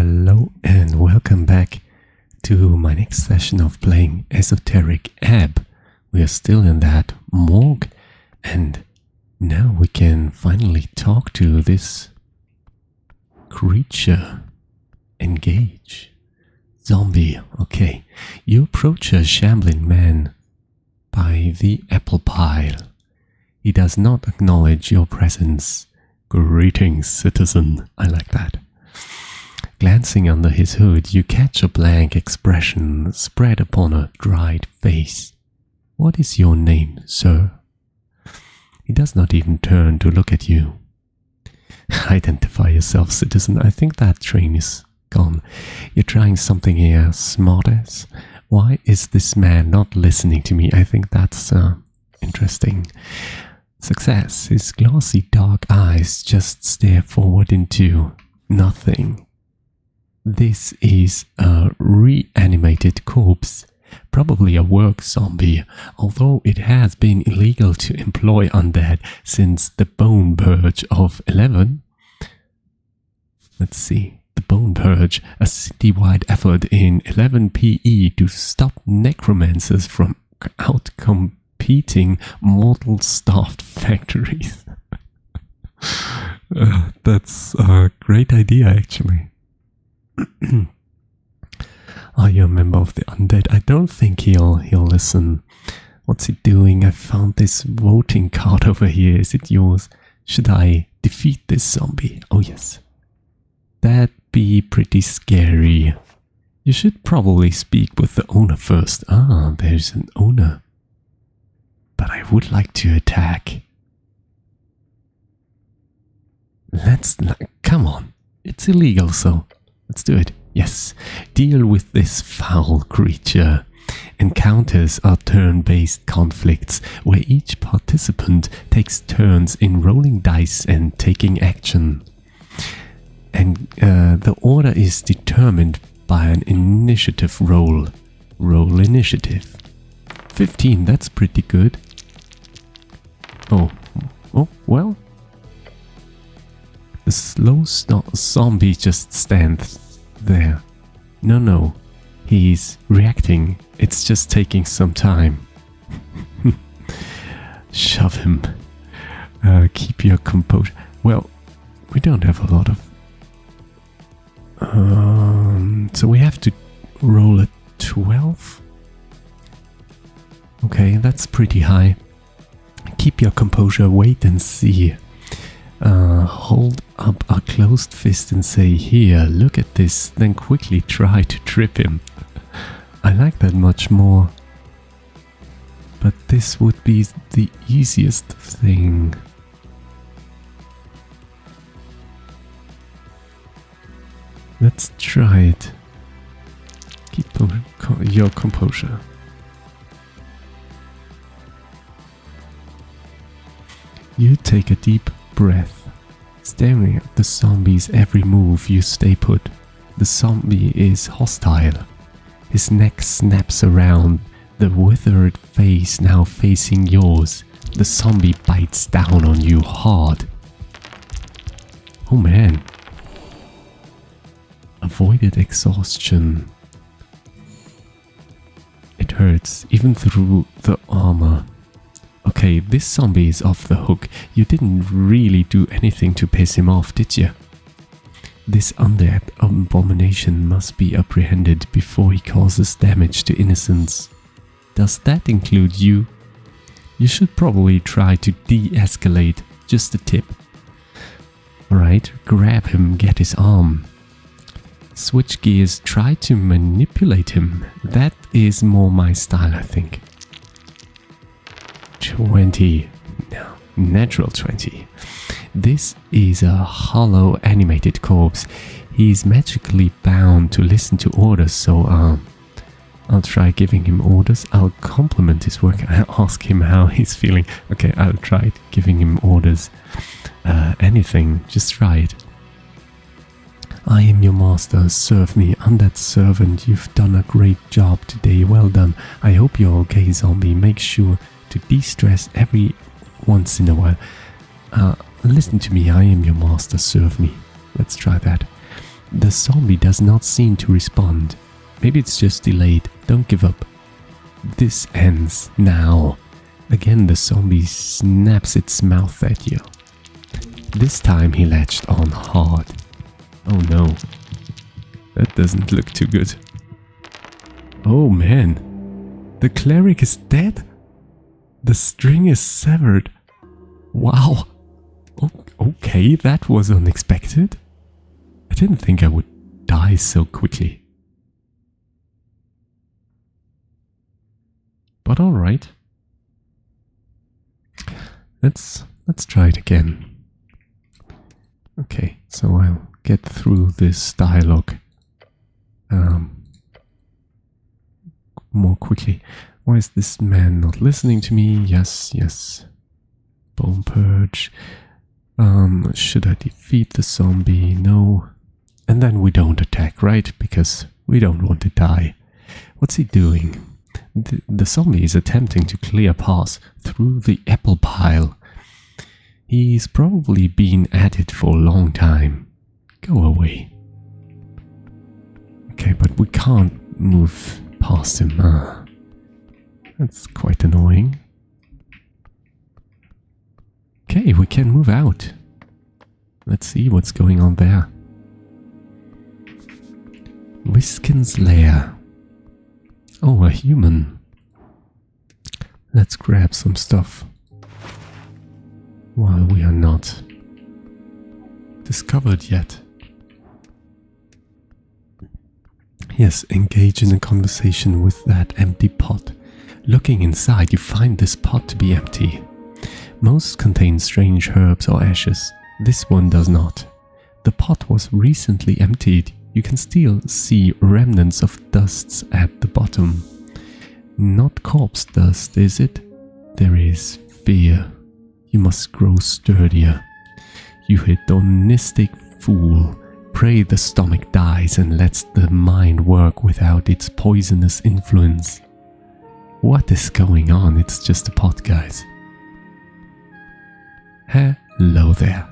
Hello and welcome back to my next session of playing Esoteric Ebb. We are still in that morgue and now we can finally talk to this creature. Engage. Zombie. Okay. You approach a shambling man by the apple pile. He does not acknowledge your presence. Greetings, citizen. I like that. Glancing under his hood, you catch a blank expression spread upon a dried face. What is your name, sir? He does not even turn to look at you. Identify yourself, citizen. I think that train is gone. You're trying something here, smartass. Why is this man not listening to me? I think that's interesting. Success. His glassy dark eyes just stare forward into nothing. This is a reanimated corpse, probably a work zombie, although it has been illegal to employ undead since the Bone Purge of 11. Let's see. The Bone Purge, a citywide effort in 11 PE to stop necromancers from out-competing mortal-starved factories. That's a great idea, actually. Are you a member of the undead? I don't think he'll listen. What's he doing? I found this voting card over here. Is it yours? Should I defeat this zombie? Oh yes. That'd be pretty scary. You should probably speak with the owner first. Ah, there's an owner. But I would like to attack. Come on. It's illegal, so let's do it. Yes. Deal with this foul creature. Encounters are turn-based conflicts where each participant takes turns in rolling dice and taking action. And the order is determined by an initiative roll. Roll initiative. 15, that's pretty good. Oh, well. The slow zombie just stands there. No, he's reacting. It's just taking some time. Shove him. Keep your composure. Well, we don't have a lot of... so we have to roll a 12? Okay, that's pretty high. Keep your composure, wait and see. Hold up a closed fist and say, here, look at this, then quickly try to trip him. I like that much more. But this would be the easiest thing. Let's try it. Keep your composure. You take a deep breath. Staring at the zombie's every move, you stay put. The zombie is hostile. His neck snaps around, the withered face now facing yours. The zombie bites down on you hard. Oh man. Avoided exhaustion. It hurts, even through the armor. Okay, this zombie is off the hook. You didn't really do anything to piss him off, did you? This undead abomination must be apprehended before he causes damage to innocents. Does that include you? You should probably try to de-escalate. Just a tip. Alright, grab him, get his arm. Switch gears, try to manipulate him. That is more my style, I think. 20. No, natural 20. This is a hollow animated corpse. He's magically bound to listen to orders, so I'll try giving him orders. I'll compliment his work. I'll ask him how he's feeling. Okay, I'll try giving him orders. Anything, just try it. I am your master, serve me. Undead servant, you've done a great job today, well done. I hope you're okay, zombie. Make sure to de-stress every once in a while. Listen to me, I am your master, serve me. Let's try that. The zombie does not seem to respond. Maybe it's just delayed. Don't give up. This ends now. Again, the zombie snaps its mouth at you. This time he latched on hard. Oh no. That doesn't look too good. Oh man. The cleric is dead? The string is severed. Wow. Okay, that was unexpected. I didn't think I would die so quickly. But alright. Let's try it again. Okay, so I'll get through this dialogue more quickly. Why is this man not listening to me? Yes. Bone purge. Should I defeat the zombie? No. And then we don't attack, right? Because we don't want to die. What's he doing? The zombie is attempting to clear paths through the apple pile. He's probably been at it for a long time. Go away. Okay, but we can't move past him. That's quite annoying. Okay, we can move out. Let's see what's going on there. Visken's lair. Oh, a human. Let's grab some stuff. While we are not discovered yet. Yes, engage in a conversation with that empty pot. Looking inside, you find this pot to be empty. Most contain strange herbs or ashes. This one does not. The pot was recently emptied. You can still see remnants of dusts at the bottom. Not corpse dust, is it? There is fear. You must grow sturdier. You hedonistic fool. Pray the stomach dies and lets the mind work without its poisonous influence. What is going on? It's just a pot, guys. Hello there.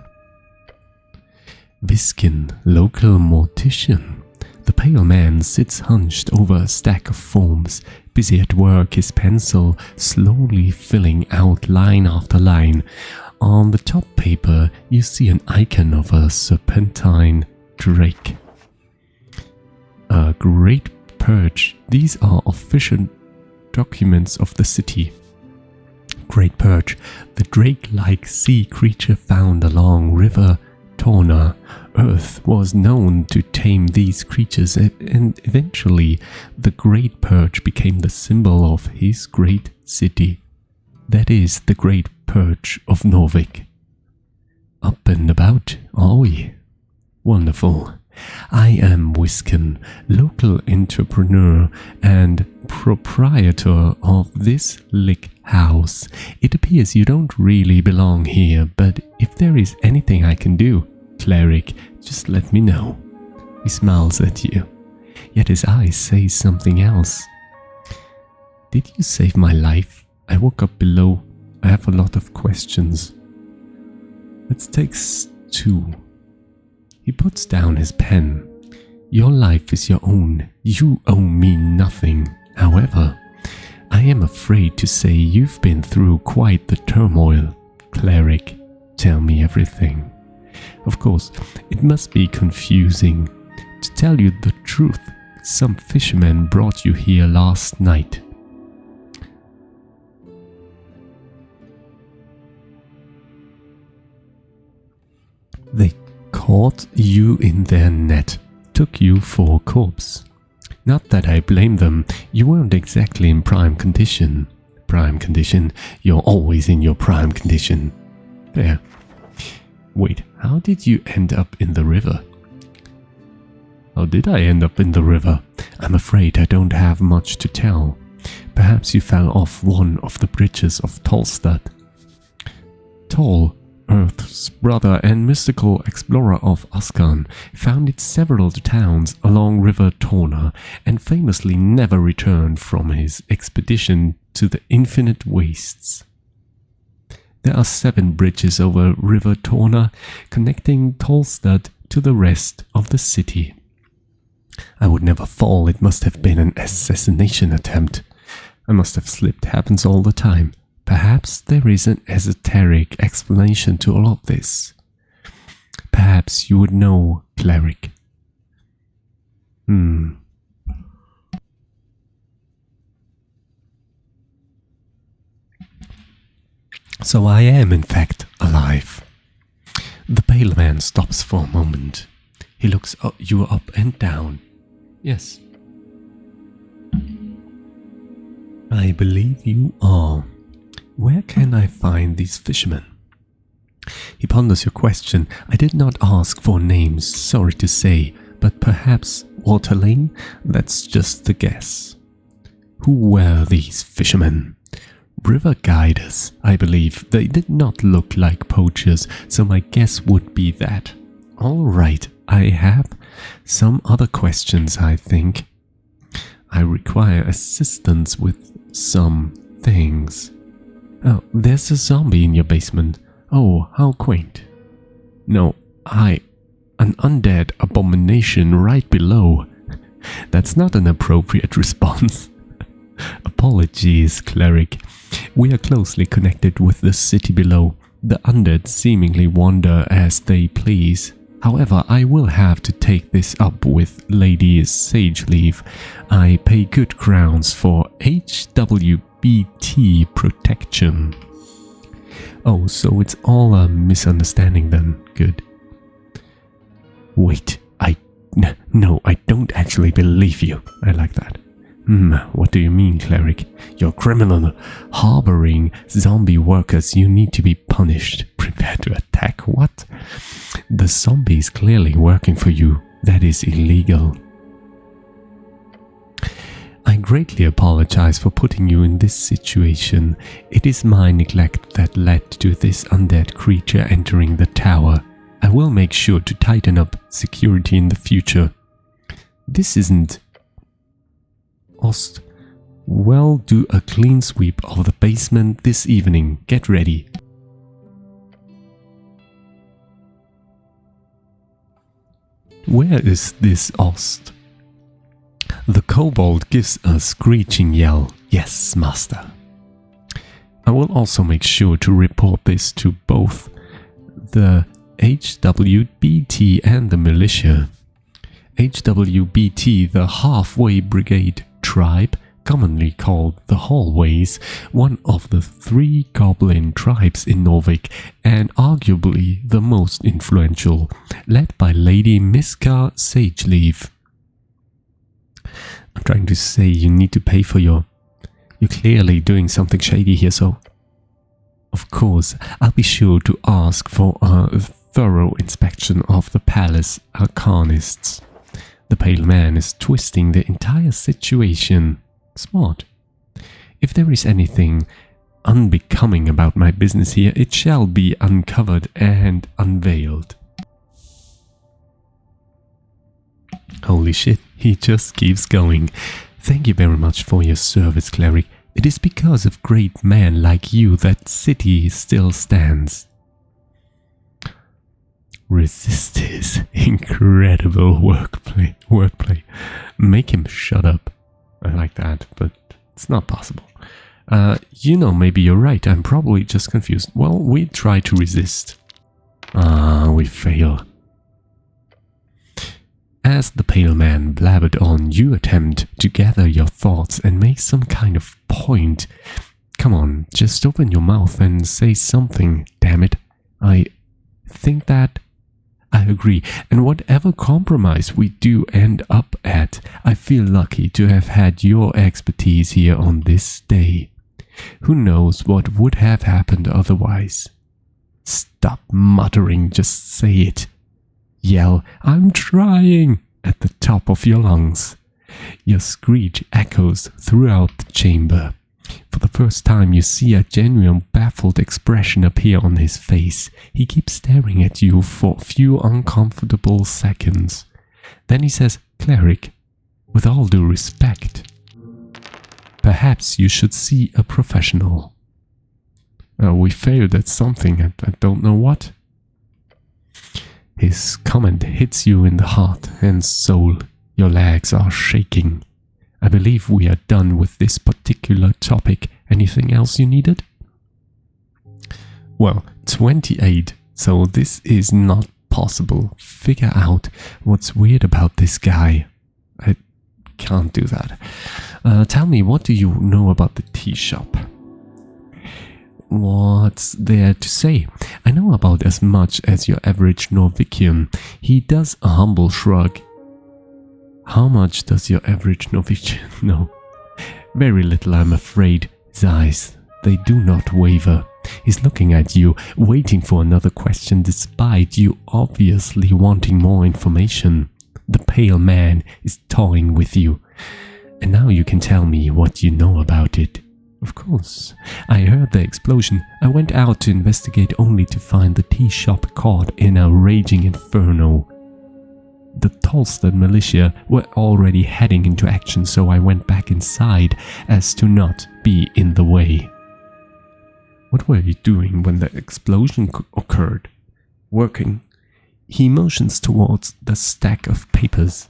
Visken, local mortician. The pale man sits hunched over a stack of forms, busy at work, his pencil slowly filling out line after line. On the top paper, you see an icon of a serpentine drake. A great purge. These are official documents of the city. Great purge, the drake-like sea creature found along River Torna. Earth was known to tame these creatures, and eventually the Great Purge became the symbol of his great city. That is the Great Purge of Norvik. Up and about, are we? Wonderful. I am Visken, local entrepreneur and proprietor of this lick house. It appears you don't really belong here, but if there is anything I can do, cleric, just let me know. He smiles at you, yet his eyes say something else. Did you save my life? I woke up below. I have a lot of questions. Let's take 2. He puts down his pen. Your life is your own. You owe me nothing. However, I am afraid to say you've been through quite the turmoil. Cleric, tell me everything. Of course, it must be confusing. To tell you the truth, some fishermen brought you here last night. They caught you in their net, took you for a corpse. Not that I blame them, you weren't exactly in prime condition. Prime condition? You're always in your prime condition. There. Wait, how did you end up in the river? How did I end up in the river? I'm afraid I don't have much to tell. Perhaps you fell off one of the bridges of Tolstad. Tol, Earth's brother and mystical explorer of Askan, founded several towns along River Torna and famously never returned from his expedition to the infinite wastes. There are 7 bridges over River Torna, connecting Tolstad to the rest of the city. I would never fall. It must have been an assassination attempt. I must have slipped. Happens all the time. Perhaps there is an esoteric explanation to all of this. Perhaps you would know, cleric. So I am, in fact, alive. The pale man stops for a moment. He looks you up and down. Yes. I believe you are. Where can I find these fishermen? He ponders your question. I did not ask for names, sorry to say, but perhaps waterling? That's just a guess. Who were these fishermen? River guiders, I believe. They did not look like poachers, so my guess would be that. All right, I have some other questions, I think. I require assistance with some things. Oh, there's a zombie in your basement. Oh, how quaint. No, an undead abomination right below. That's not an appropriate response. Apologies, cleric. We are closely connected with the city below. The undead seemingly wander as they please. However, I will have to take this up with Lady Sageleaf. I pay good crowns for HWBT protection. Oh, so it's all a misunderstanding then. Good. Wait, no, I don't actually believe you. I like that. What do you mean, cleric? You're criminal. Harboring zombie workers, you need to be punished. Prepare to attack. What? The zombie is clearly working for you. That is illegal. I greatly apologize for putting you in this situation. It is my neglect that led to this undead creature entering the tower. I will make sure to tighten up security in the future. This isn't... Ost. Well, do a clean sweep of the basement this evening. Get ready. Where is this Ost? The kobold gives a screeching yell. Yes, master. I will also make sure to report this to both the HWBT and the militia. HWBT, the Halfway Brigade tribe, commonly called the Hallways, one of the 3 goblin tribes in Norvik, and arguably the most influential, led by Lady Miska Sageleaf. I'm trying to say you need to pay for you're clearly doing something shady here, so... Of course, I'll be sure to ask for a thorough inspection of the palace arcanists. The pale man is twisting the entire situation. Smart. If there is anything unbecoming about my business here, it shall be uncovered and unveiled. Holy shit, he just keeps going. Thank you very much for your service, cleric. It is because of great men like you that city still stands. Resist his incredible wordplay. Make him shut up. I like that, but it's not possible. Maybe you're right. I'm probably just confused. Well, we try to resist. We fail. As the pale man blabbered on, you attempt to gather your thoughts and make some kind of point. Come on, just open your mouth and say something, damn it. I think that... I agree, and whatever compromise we do end up at, I feel lucky to have had your expertise here on this day. Who knows what would have happened otherwise? Stop muttering, just say it. Yell, "I'm trying," at the top of your lungs. Your screech echoes throughout the chamber. For the first time, you see a genuine baffled expression appear on his face. He keeps staring at you for a few uncomfortable seconds. Then he says, "Cleric, with all due respect, perhaps you should see a professional." We failed at something, I don't know what. His comment hits you in the heart and soul. Your legs are shaking. I believe we are done with this particular topic. Anything else you needed? Well, 28, so this is not possible. Figure out what's weird about this guy. I can't do that. Tell me, what do you know about the tea shop? What's there to say? I know about as much as your average Norvikian. He does a humble shrug. How much does your average Norvikian know? Very little, I'm afraid. His eyes, they do not waver. He's looking at you, waiting for another question despite you obviously wanting more information. The pale man is toying with you. And now you can tell me what you know about it. Of course. I heard the explosion. I went out to investigate only to find the tea shop caught in a raging inferno. The Tolstad militia were already heading into action, so I went back inside as to not be in the way. What were you doing when the explosion occurred? Working. He motions towards the stack of papers.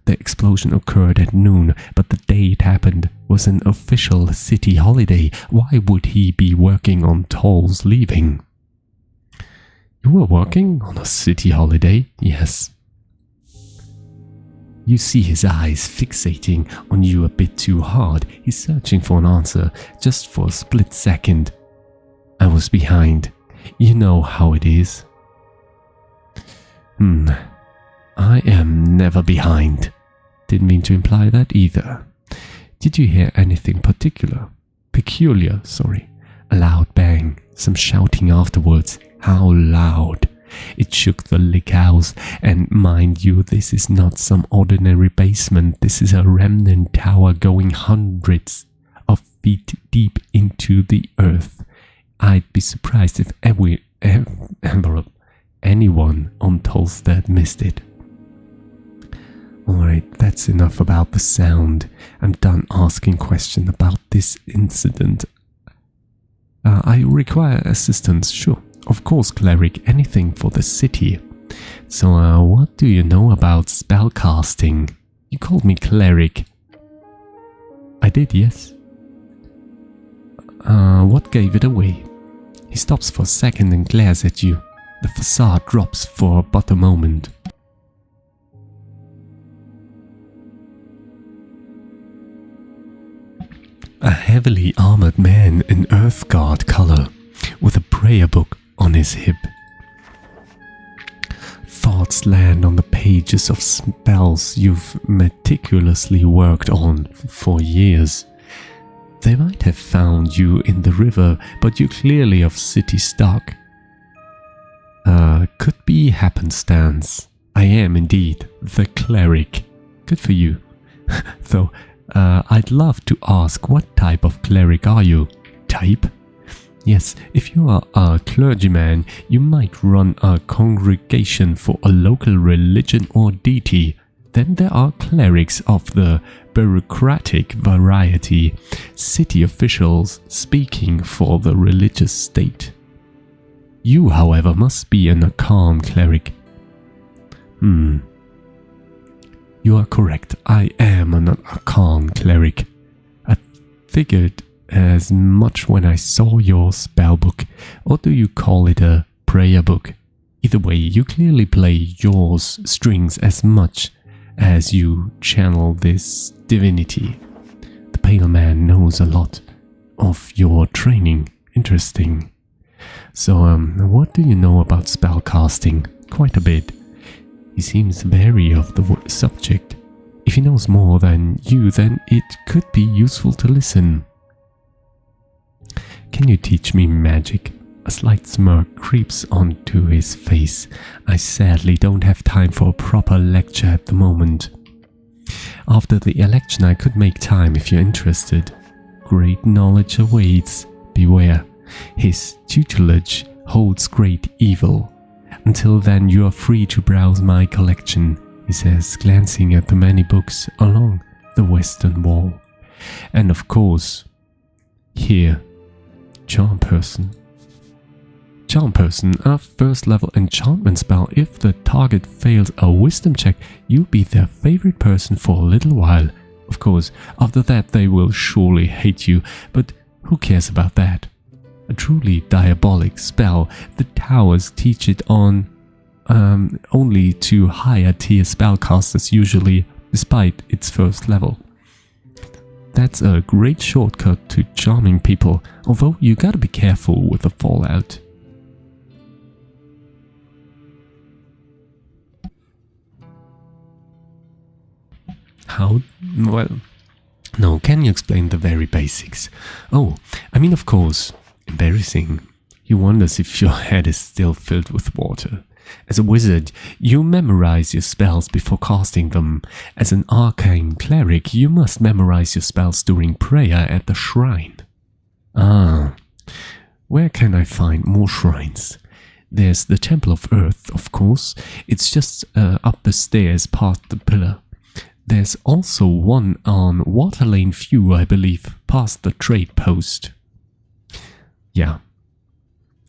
The explosion occurred at noon, but the day it happened was an official city holiday. Why would he be working on Toll's leaving? You were working on a city holiday? Yes. You see his eyes fixating on you a bit too hard. He's searching for an answer, just for a split second. I was behind. You know how it is. I am never behind. Didn't mean to imply that either. Did you hear anything peculiar, sorry. A loud bang, some shouting afterwards. How loud? It shook the Lick House, and mind you, this is not some ordinary basement. This is a remnant tower going hundreds of feet deep into the earth. I'd be surprised if anyone on Tolstad missed it. Alright, that's enough about the sound. I'm done asking questions about this incident. I require assistance, sure. Of course, cleric, anything for the city. So, what do you know about spellcasting? You called me cleric. I did, yes. What gave it away? He stops for a second and glares at you. The facade drops for but a moment. A heavily armored man in Earthguard color, with a prayer book on his hip. Thoughts land on the pages of spells you've meticulously worked on for years. They might have found you in the river, but you're clearly of city stock. Could be happenstance. I am indeed the cleric. Good for you. Though, I'd love to ask, what type of cleric are you? Type? Yes, if you are a clergyman, you might run a congregation for a local religion or deity. Then there are clerics of the bureaucratic variety, city officials speaking for the religious state. You, however, must be an Arcane cleric. You are correct, I am an Arcane cleric. I figured as much when I saw your spellbook, or do you call it a prayer book? Either way, you clearly play your strings as much as you channel this divinity. The pale man knows a lot of your training. Interesting. So, what do you know about spellcasting? Quite a bit. He seems wary of the subject. If he knows more than you, then it could be useful to listen. Can you teach me magic? A slight smirk creeps onto his face. I sadly don't have time for a proper lecture at the moment. After the election I could make time if you're interested. Great knowledge awaits. Beware. His tutelage holds great evil. Until then you are free to browse my collection, he says, glancing at the many books along the western wall. And of course, here, charm Charm Person, a first level enchantment spell. If the target fails a wisdom check, you'll be their favorite person for a little while. Of course, after that they will surely hate you, but who cares about that? A truly diabolic spell. The towers teach it on only to higher tier spellcasters usually, despite its first level. That's a great shortcut to charming people, although you gotta be careful with the fallout. How? Well, no, can you explain the very basics? Oh, I mean, of course, embarrassing. He wonders if your head is still filled with water. As a wizard, you memorize your spells before casting them. As an arcane cleric, you must memorize your spells during prayer at the shrine. Ah, where can I find more shrines? There's the Temple of Earth, of course. It's just up the stairs past the pillar. There's also one on Waterlane View, I believe, past the trade post. Yeah.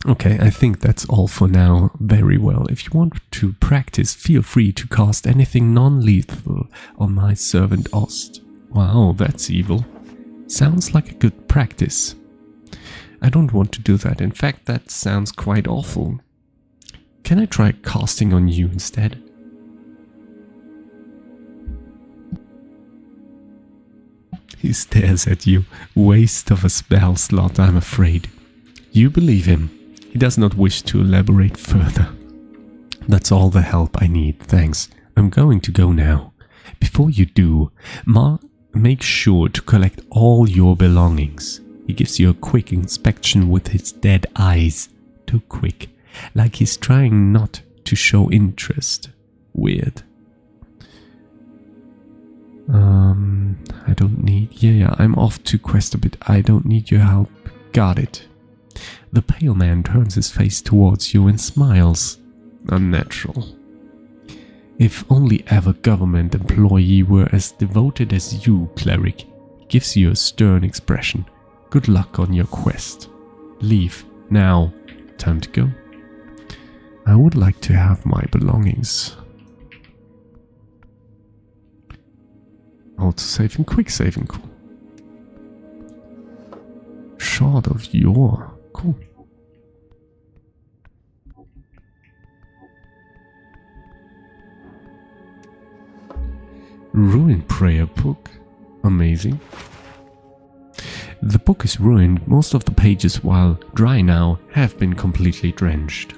Okay, I think that's all for now. Very well. If you want to practice, feel free to cast anything non-lethal on my servant Ost. Wow, that's evil. Sounds like a good practice. I don't want to do that. In fact, that sounds quite awful. Can I try casting on you instead? He stares at you. Waste of a spell slot, I'm afraid. You believe him. He does not wish to elaborate further. That's all the help I need, thanks. I'm going to go now. Before you do, make sure to collect all your belongings. He gives you a quick inspection with his dead eyes. Too quick, like he's trying not to show interest. Weird. I don't need... Yeah, I'm off to quest a bit. I don't need your help. Got it. The pale man turns his face towards you and smiles. Unnatural. If only ever government employee were as devoted as you, cleric. He gives you a stern expression. Good luck on your quest. Leave. Now. Time to go. I would like to have my belongings. Auto saving, quick saving, cool. Shard of Yore, cool. Ruin Prayer book, amazing. The book is ruined. Most of the pages, while dry now, have been completely drenched.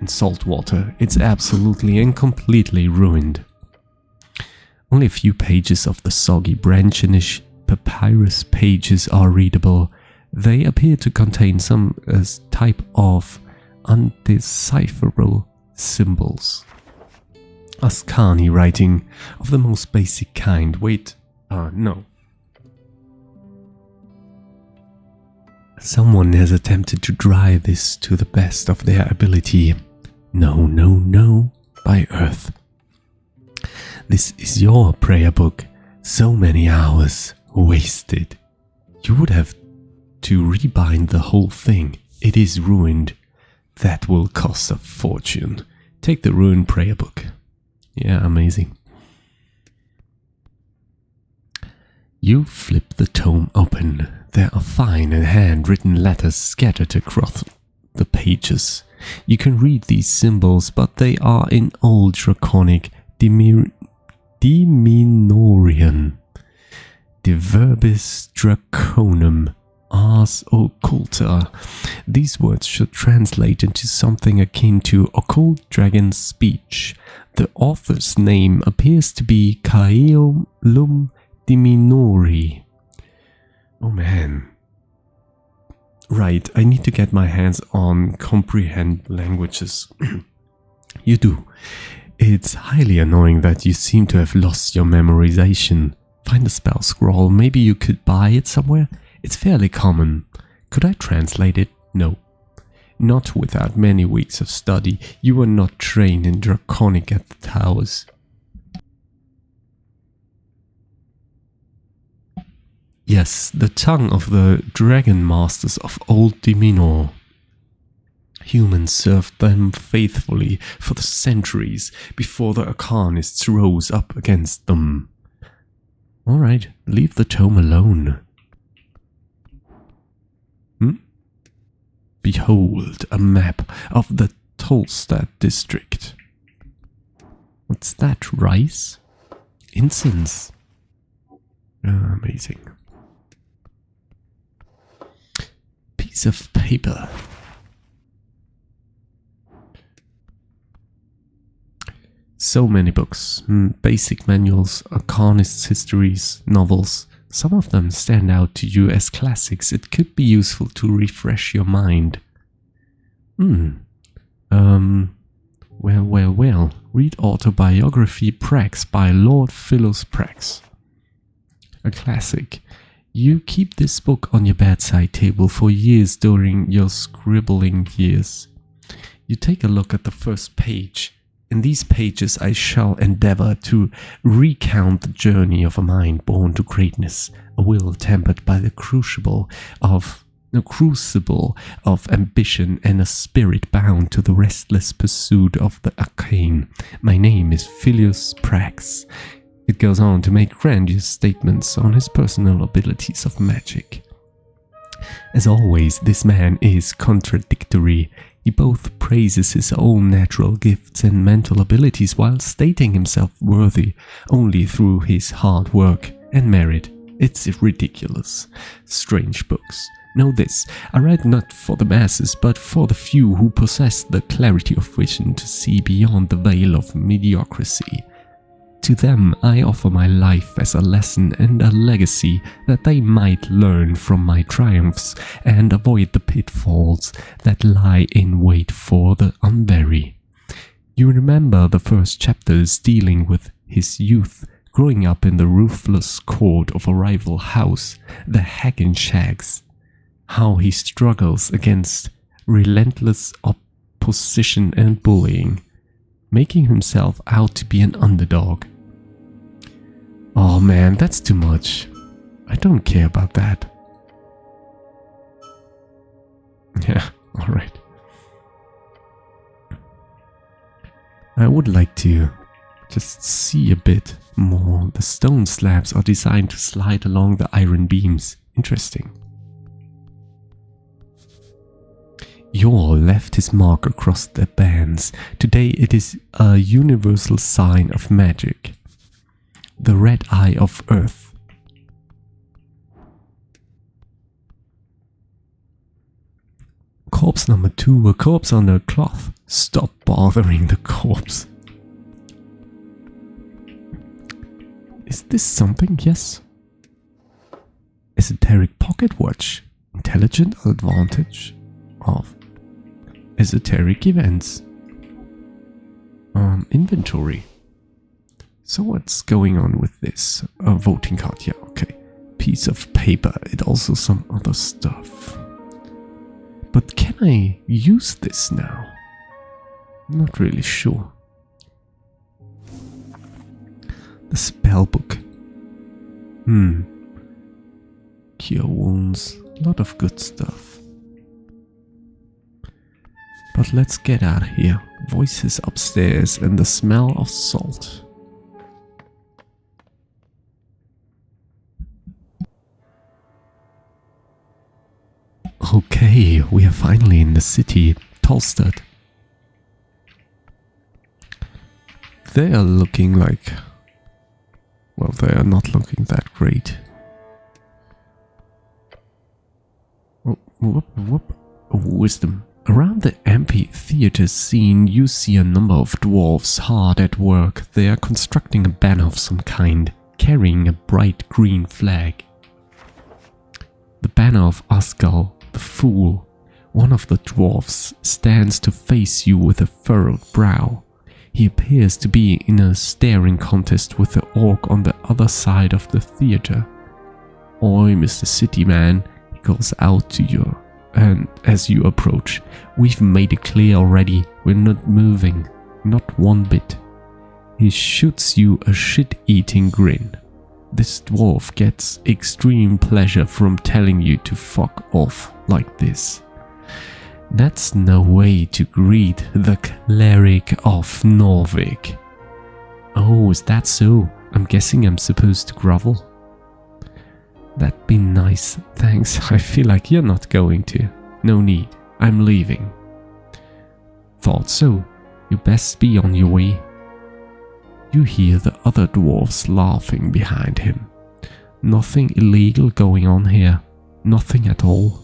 In salt water, it's absolutely and completely ruined. Only a few pages of the soggy branchish papyrus pages are readable. They appear to contain some type of undecipherable symbols. Ascani writing of the most basic kind. Wait, no. Someone has attempted to dry this to the best of their ability. No, no, no, by Earth. This is your prayer book. So many hours wasted. You would have to rebind the whole thing. It is ruined. That will cost a fortune. Take the ruined prayer book. Yeah, amazing. You flip the tome open. There are fine and handwritten letters scattered across the pages. You can read these symbols, but they are in Old Draconic Diminorian. De verbis draconum ars occulta. These words should translate into something akin to occult dragon speech. The author's name appears to be Caelum Diminori. Oh man. Right, I need to get my hands on comprehend languages. You do. It's highly annoying that you seem to have lost your memorization. Find a spell scroll. Maybe you could buy it somewhere? It's fairly common. Could I translate it? No. Not without many weeks of study. You were not trained in Draconic at the towers. Yes, the tongue of the Dragon Masters of Old Diminor. Humans served them faithfully for the centuries before the Arcanists rose up against them. Alright, leave the tome alone. Behold a map of the Tolstad district. What's that? Rice? Incense? Amazing. Piece of paper. So many books, basic manuals, arcanists' histories, novels. Some of them stand out to you as classics. It could be useful to refresh your mind. Well. Read Autobiography Prax by Lord Philos Prax. A classic. You keep this book on your bedside table for years during your scribbling years. You take a look at the first page. In these pages I shall endeavor to recount the journey of a mind born to greatness, a will tempered by the crucible of ambition, and a spirit bound to the restless pursuit of the arcane. My name is Phileas Prax. It goes on to make grandiose statements on his personal abilities of magic. As always, this man is contradictory. He both praises his own natural gifts and mental abilities while stating himself worthy only through his hard work and merit. It's ridiculous. Strange books. Know this, I write not for the masses, but for the few who possess the clarity of vision to see beyond the veil of mediocrity. To them I offer my life as a lesson and a legacy that they might learn from my triumphs and avoid the pitfalls that lie in wait for the unwary. You remember the first chapters dealing with his youth, growing up in the ruthless court of a rival house, the Hackenshags. How he struggles against relentless opposition and bullying, making himself out to be an underdog. Oh man, that's too much. I don't care about that. Yeah, alright. I would like to just see a bit more. The stone slabs are designed to slide along the iron beams. Interesting. Yor left his mark across the bands. Today it is a universal sign of magic. The red eye of Earth. Corpse number 2, a corpse under a cloth. Stop bothering the corpse. Is this something? Yes. Esoteric pocket watch. Intelligent advantage of esoteric events. Inventory. So what's going on with this? A voting card, yeah, okay. Piece of paper, it also some other stuff. But can I use this now? Not really sure. The spell book. Cure wounds, a lot of good stuff. But let's get out of here. Voices upstairs and the smell of salt. Okay, we are finally in the city, Tolstad. They are looking like... well, they are not looking that great. Oh, whoop. Wisdom. Around the amphitheater scene, you see a number of dwarves hard at work. They are constructing a banner of some kind, carrying a bright green flag. The banner of Asgal, the Fool. One of the dwarves stands to face you with a furrowed brow. He appears to be in a staring contest with the orc on the other side of the theater. Oi, Mr. City Man, he calls out to you. And as you approach, we've made it clear already, we're not moving, not one bit. He shoots you a shit-eating grin. This dwarf gets extreme pleasure from telling you to fuck off like this. That's no way to greet the cleric of Norvik. Oh, is that so? I'm guessing I'm supposed to grovel. That'd be nice, thanks. I feel like you're not going to. No need, I'm leaving. Thought so. You best be on your way. You hear the other dwarves laughing behind him. Nothing illegal going on here. Nothing at all.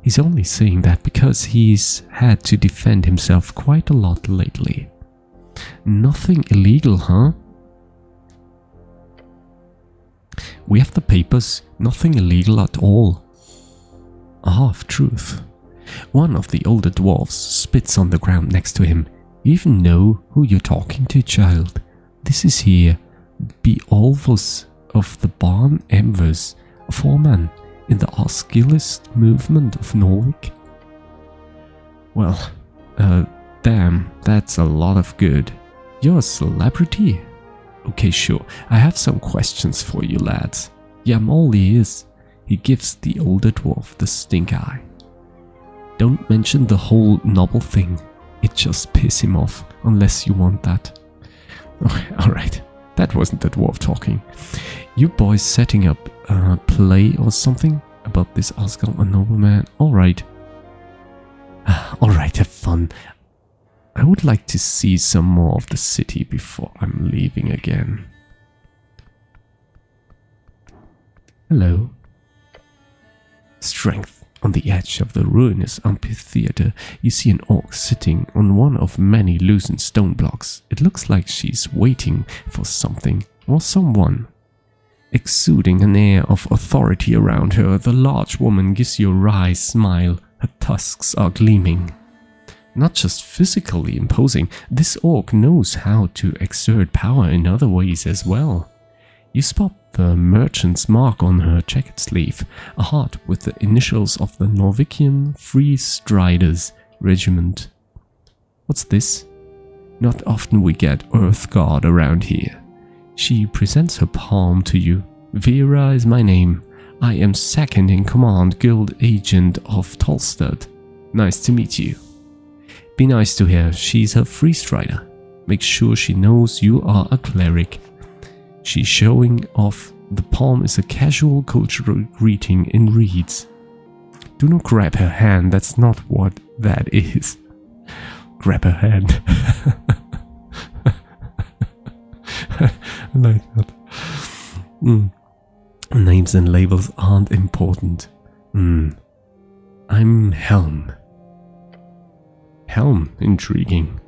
He's only saying that because he's had to defend himself quite a lot lately. Nothing illegal, huh? We have the papers. Nothing illegal at all. A half-truth. One of the older dwarves spits on the ground next to him. You even know who you're talking to, child. This is here Beolvus of the Barn Embers, a foreman in the Osculist movement of Norvik. Well, damn, that's a lot of good. You're a celebrity? Okay, sure, I have some questions for you lads. Yeah, I'm all ears. He gives the older dwarf the stink eye. Don't mention the whole noble thing. It just pisses him off, unless you want that. Alright, that wasn't the dwarf talking. You boys setting up a play or something about this Oscar a nobleman? Alright. Alright, have fun. I would like to see some more of the city before I'm leaving again. Hello. Strength. On the edge of the ruinous amphitheater, you see an orc sitting on one of many loosened stone blocks. It looks like she's waiting for something or someone. Exuding an air of authority around her, the large woman gives you a wry smile. Her tusks are gleaming. Not just physically imposing, this orc knows how to exert power in other ways as well. You spot the merchant's mark on her jacket sleeve, a heart with the initials of the Norvikian Free Striders Regiment. What's this? Not often we get Earth Guard around here. She presents her palm to you. Viira is my name. I am second in command guild agent of Tolstad. Nice to meet you. Be nice to her, she's a free strider. Make sure she knows you are a cleric. She's showing off. The palm is a casual cultural greeting in reeds. Do not grab her hand, that's not what that is. Grab her hand. I like that. Names and labels aren't important. I'm Helm. Helm, intriguing.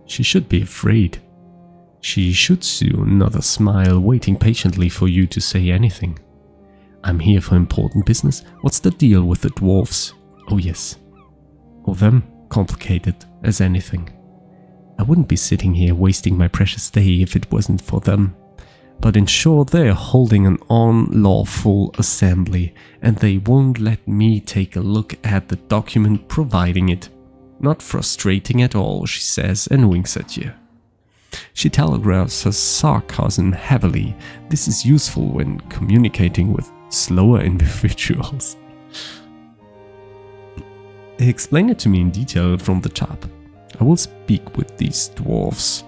She should be afraid. She shoots you another smile, waiting patiently for you to say anything. I'm here for important business. What's the deal with the dwarves? Oh yes. Oh, them? Complicated as anything. I wouldn't be sitting here wasting my precious day if it wasn't for them. But in short, they're holding an unlawful assembly, and they won't let me take a look at the document providing it. Not frustrating at all, she says and winks at you. She telegraphs her sarcasm heavily. This is useful when communicating with slower individuals. Explain it to me in detail from the top. I will speak with these dwarves.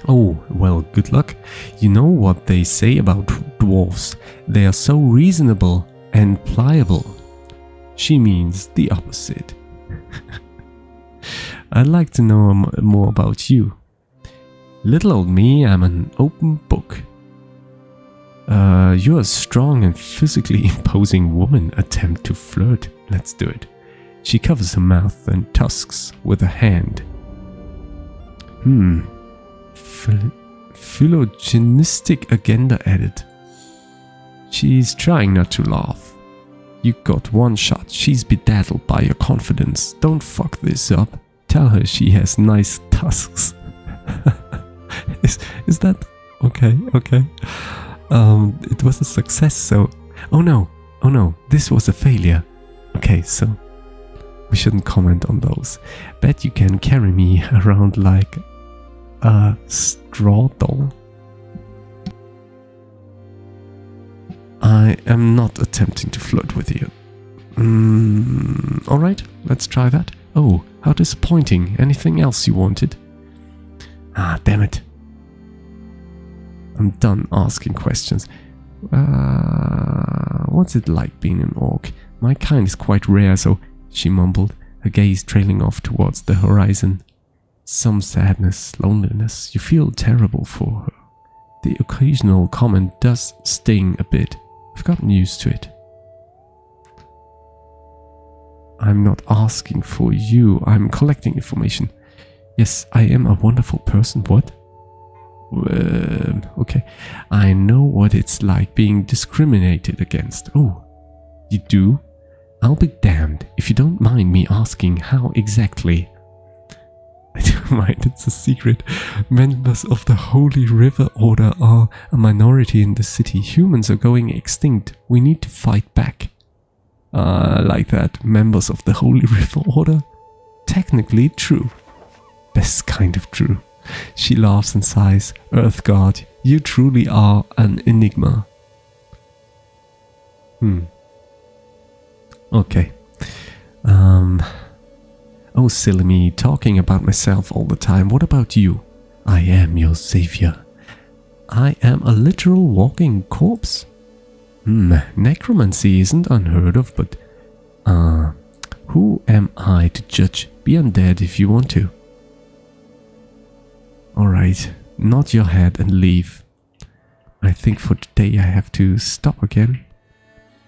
Oh, well, good luck. You know what they say about dwarves. They are so reasonable and pliable. She means the opposite. I'd like to know more about you. Little old me, I'm an open book. You're a strong and physically imposing woman. Attempt to flirt. Let's do it. She covers her mouth and tusks with a hand. Phylogenistic agenda added. She's trying not to laugh. You got one shot. She's bedazzled by your confidence. Don't fuck this up. Tell her she has nice tusks. Is that okay? Okay. It was a success, so... Oh no, this was a failure. Okay, so... we shouldn't comment on those. Bet you can carry me around like a straw doll. I am not attempting to flirt with you. Alright, let's try that. Oh, how disappointing. Anything else you wanted? Ah, damn it. I'm done asking questions. What's it like being an orc? My kind is quite rare, so, she mumbled, her gaze trailing off towards the horizon. Some sadness, loneliness. You feel terrible for her. The occasional comment does sting a bit. I've gotten used to it. I'm not asking for you. I'm collecting information. Yes, I am a wonderful person. What? Okay. I know what it's like being discriminated against. Oh, you do? I'll be damned if you don't mind me asking how exactly. I don't mind, it's a secret. Members of the Holy River Order are a minority in the city. Humans are going extinct. We need to fight back. Like that. Members of the Holy River Order? Technically true. Best kind of true. She laughs and sighs. Earthguard, you truly are an enigma. Okay. Oh, silly me, talking about myself all the time. What about you? I am your savior. I am a literal walking corpse. Necromancy isn't unheard of, but... who am I to judge? Be undead if you want to. Alright, nod your head and leave. I think for today I have to stop again.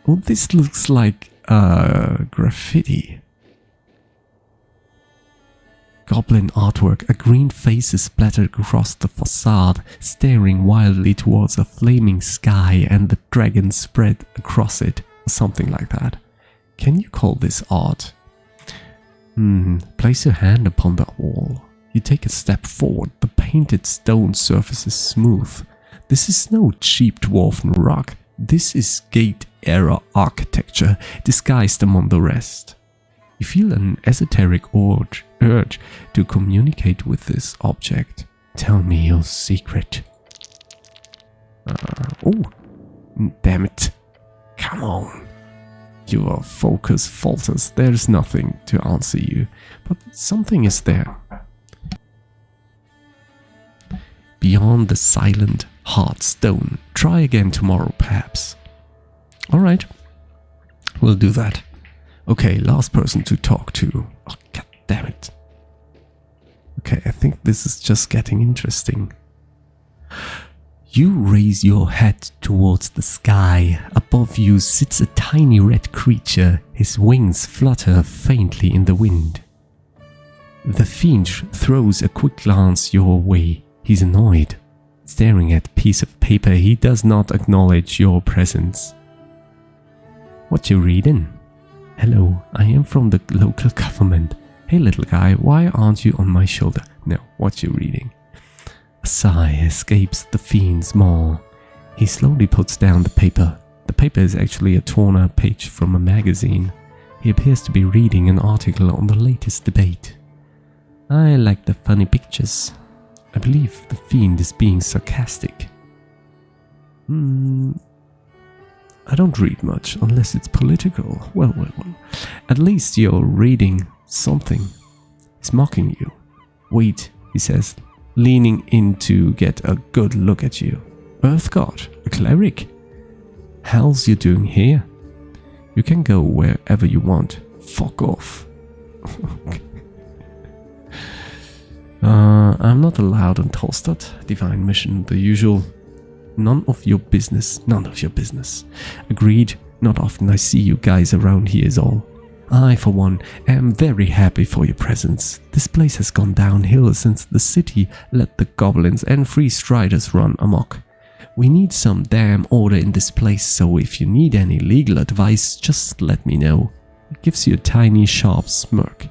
Oh, this looks like graffiti. Goblin artwork. A green face is splattered across the facade, staring wildly towards a flaming sky and the dragon spread across it, or something like that. Can you call this art? Place your hand upon the wall. You take a step forward. The painted stone surface is smooth. This is no cheap dwarven rock. This is Gate-era architecture, disguised among the rest. You feel an esoteric urge to communicate with this object. Tell me your secret. Oh, damn it. Come on. Your focus falters. There's nothing to answer you, but something is there. Beyond the silent, hard stone. Try again tomorrow, perhaps. Alright, we'll do that. Okay, last person to talk to. Oh, god damn it. Okay, I think this is just getting interesting. You raise your head towards the sky. Above you sits a tiny red creature. His wings flutter faintly in the wind. The fiend throws a quick glance your way. He's annoyed. Staring at a piece of paper, he does not acknowledge your presence. What you reading? Hello, I am from the local government. Hey little guy, why aren't you on my shoulder? No, what you reading? A sigh escapes the fiend's maw. He slowly puts down the paper. The paper is actually a torn out page from a magazine. He appears to be reading an article on the latest debate. I like the funny pictures. I believe the fiend is being sarcastic. I don't read much unless it's political. Well. At least you're reading something. He's mocking you. Wait, he says, leaning in to get a good look at you. Earthguard, a cleric? Hell's you doing here? You can go wherever you want. Fuck off. I'm not allowed on Tolstad. Divine mission, the usual. None of your business. None of your business. Agreed. Not often I see you guys around here is all. I, for one, am very happy for your presence. This place has gone downhill since the city let the goblins and free striders run amok. We need some damn order in this place, so if you need any legal advice, just let me know. It gives you a tiny sharp smirk.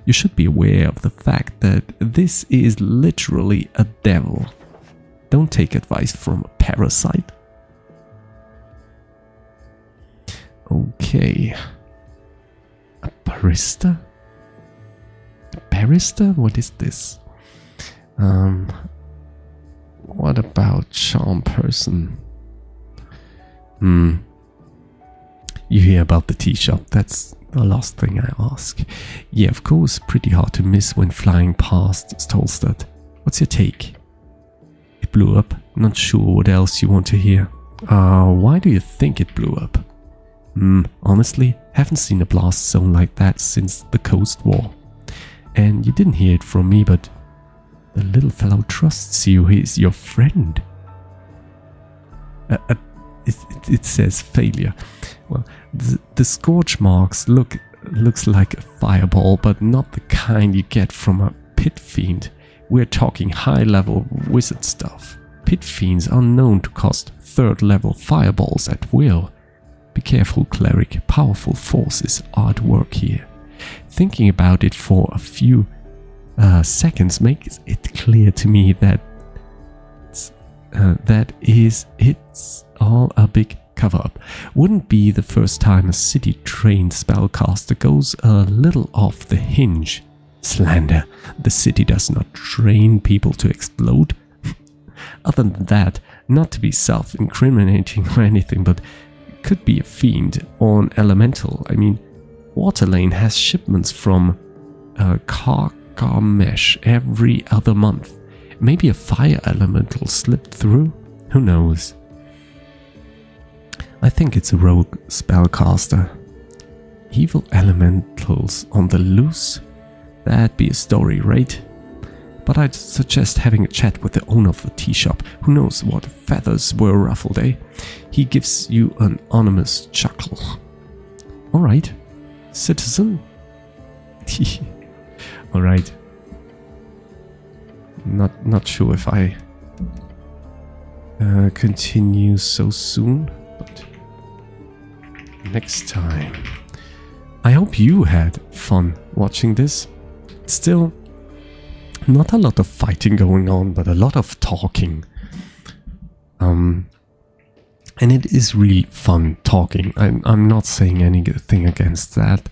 You should be aware of the fact that this is literally a devil. Don't take advice from a parasite. Okay. A barista? A barista? What is this? What about charm person? You hear about the tea shop. That's The last thing I ask. Yeah, of course, pretty hard to miss when flying past Tolstad. What's your take? It blew up. Not sure what else you want to hear. Why do you think it blew up? Honestly, haven't seen a blast zone like that since the Coast War. And you didn't hear it from me, but the little fellow trusts you. He's your friend. It says failure. Well, the scorch marks looks like a fireball, but not the kind you get from a pit fiend. We're talking high-level wizard stuff. Pit fiends are known to cast third-level fireballs at will. Be careful, cleric. Powerful forces are at work here. Thinking about it for a few seconds makes it clear to me that it's all a big cover-up. Wouldn't be the first time a city-trained spellcaster goes a little off the hinge. Slander. The city does not train people to explode. Other than that, not to be self-incriminating or anything, but could be a fiend or an elemental. I mean, Waterlane has shipments from Kargamesh every other month. Maybe a fire elemental slipped through? Who knows? I think it's a rogue spellcaster. Evil elementals on the loose? That'd be a story, right? But I'd suggest having a chat with the owner of the tea shop. Who knows what feathers were ruffled, eh? He gives you an ominous chuckle. Alright, citizen? Alright. Not sure if I continue so soon, but next time. I hope you had fun watching this. Still, not a lot of fighting going on, but a lot of talking. And it is really fun talking. I'm not saying anything against that,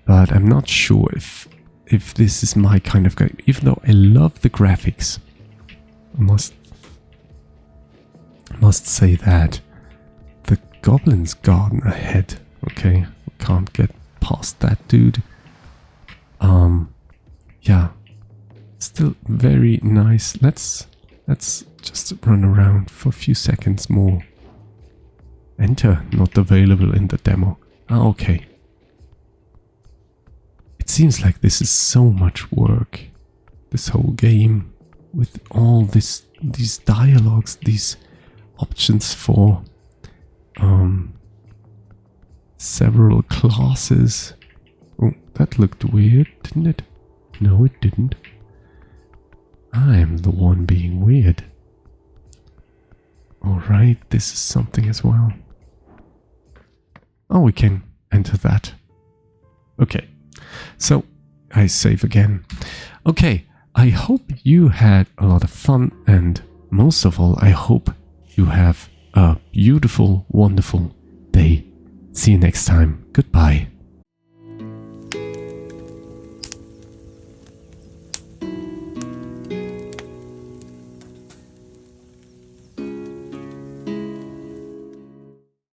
but I'm not sure if this is my kind of game. Even though I love the graphics, I must say that the Goblin's Garden ahead. Okay, we can't get past that dude. Yeah, still very nice. Let's just run around for a few seconds more. Enter not available in the demo. Okay. It seems like this is so much work, this whole game, with all these dialogues, these options for several classes. Oh, that looked weird, didn't it? No, it didn't. I am the one being weird. Alright, this is something as well. Oh, we can enter that. Okay, so I save again. Okay, I hope you had a lot of fun, and most of all, I hope you have a beautiful, wonderful day. See you next time. Goodbye.